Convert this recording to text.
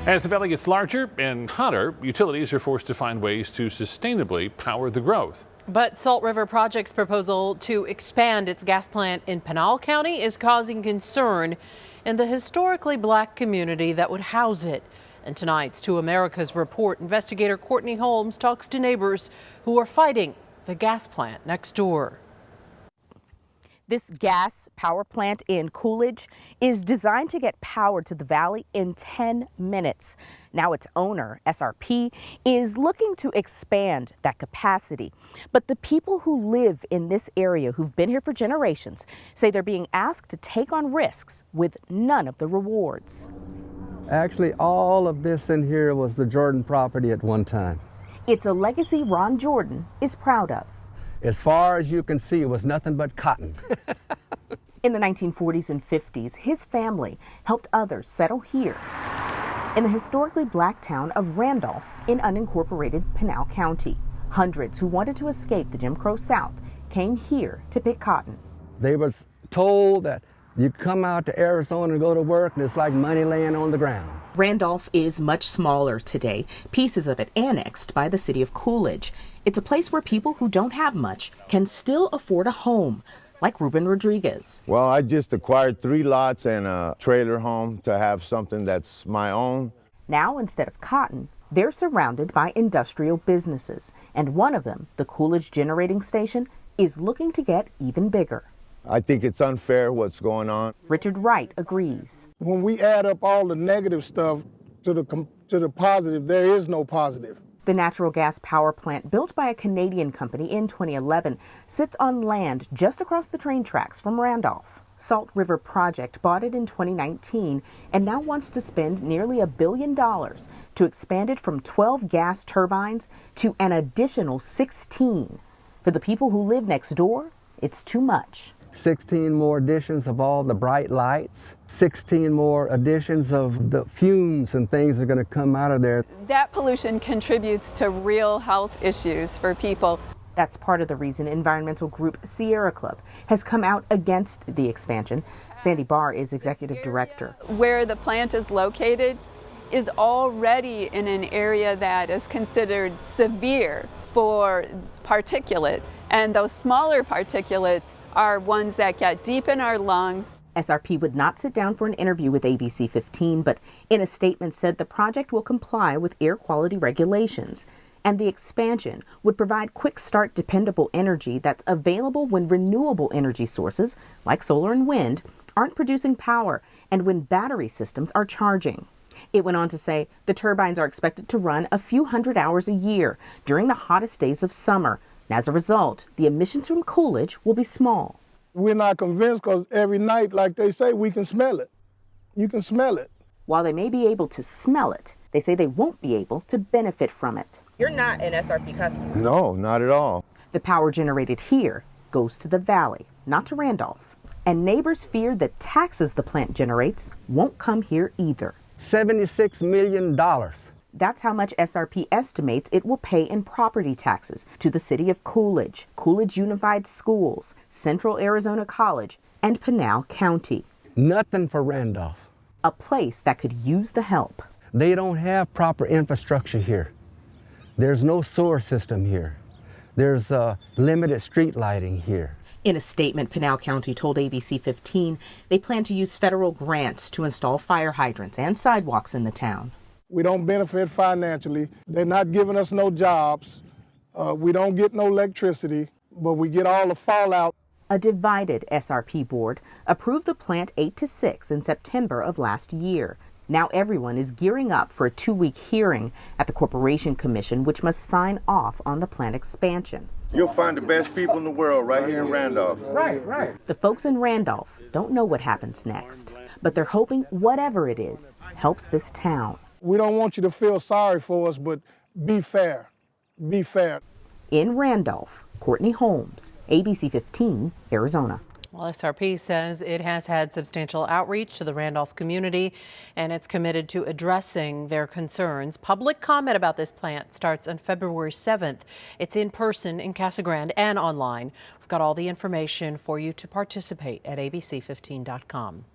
As the valley gets larger and hotter, utilities are forced to find ways to sustainably power the growth. But Salt River Project's proposal to expand its gas plant in Pinal County is causing concern in the historically black community that would house it. In tonight's To America's report, investigator Courtney Holmes talks to neighbors who are fighting the gas plant next door. This gas power plant in Coolidge is designed to get power to the valley in 10 minutes. Now its owner, SRP, is looking to expand that capacity. But the people who live in this area, who've been here for generations, say they're being asked to take on risks with none of the rewards. Actually, all of this in here was the Jordan property at one time. It's a legacy Ron Jordan is proud of. As far as you can see, it was nothing but cotton. In the 1940s and 50s, his family helped others settle here in the historically black town of Randolph in unincorporated Pinal County. Hundreds who wanted to escape the Jim Crow South came here to pick cotton. They was told that you come out to Arizona and go to work and it's like money laying on the ground. Randolph is much smaller today, pieces of it annexed by the city of Coolidge. It's a place where people who don't have much can still afford a home, like Ruben Rodriguez. Well, I just acquired 3 lots and a trailer home to have something that's my own. Now, instead of cotton, they're surrounded by industrial businesses, and one of them, the Coolidge Generating Station, is looking to get even bigger. I think it's unfair what's going on. Richard Wright agrees. When we add up all the negative stuff to the positive, there is no positive. The natural gas power plant, built by a Canadian company in 2011, sits on land just across the train tracks from Randolph. Salt River Project bought it in 2019 and now wants to spend nearly $1 billion to expand it from 12 gas turbines to an additional 16. For the people who live next door, it's too much. 16 more additions of all the bright lights, 16 more additions of the fumes and things are going to come out of there. That pollution contributes to real health issues for people. That's part of the reason environmental group Sierra Club has come out against the expansion. Sandy Barr is executive director. Where the plant is located is already in an area that is considered severe for particulates, and those smaller particulates are ones that get deep in our lungs. SRP would not sit down for an interview with ABC 15, but in a statement said the project will comply with air quality regulations, and the expansion would provide quick start dependable energy that's available when renewable energy sources, like solar and wind, aren't producing power and when battery systems are charging. It went on to say the turbines are expected to run a few hundred hours a year during the hottest days of summer. And as a result, the emissions from Coolidge will be small. We're not convinced because every night, like they say, we can smell it. You can smell it. While they may be able to smell it, they say they won't be able to benefit from it. You're not an SRP customer. No, not at all. The power generated here goes to the valley, not to Randolph. And neighbors fear the taxes the plant generates won't come here either. $76 million. That's how much SRP estimates it will pay in property taxes to the city of Coolidge, Coolidge Unified Schools, Central Arizona College, and Pinal County. Nothing for Randolph. A place that could use the help. They don't have proper infrastructure here. There's no sewer system here. There's limited street lighting here. In a statement, Pinal County told ABC 15 they plan to use federal grants to install fire hydrants and sidewalks in the town. We don't benefit financially. They're not giving us no jobs. We don't get no electricity, but we get all the fallout. A divided SRP board approved the plant 8-6 in September of last year. Now everyone is gearing up for a 2-week hearing at the Corporation Commission, which must sign off on the plant expansion. You'll find the best people in the world right here in Randolph. Right. The folks in Randolph don't know what happens next, but they're hoping whatever it is helps this town. We don't want you to feel sorry for us, but be fair. Be fair. In Randolph, Courtney Holmes, ABC 15, Arizona. Well, SRP says it has had substantial outreach to the Randolph community, and it's committed to addressing their concerns. Public comment about this plant starts on February 7th. It's in person in Casa Grande and online. We've got all the information for you to participate at abc15.com.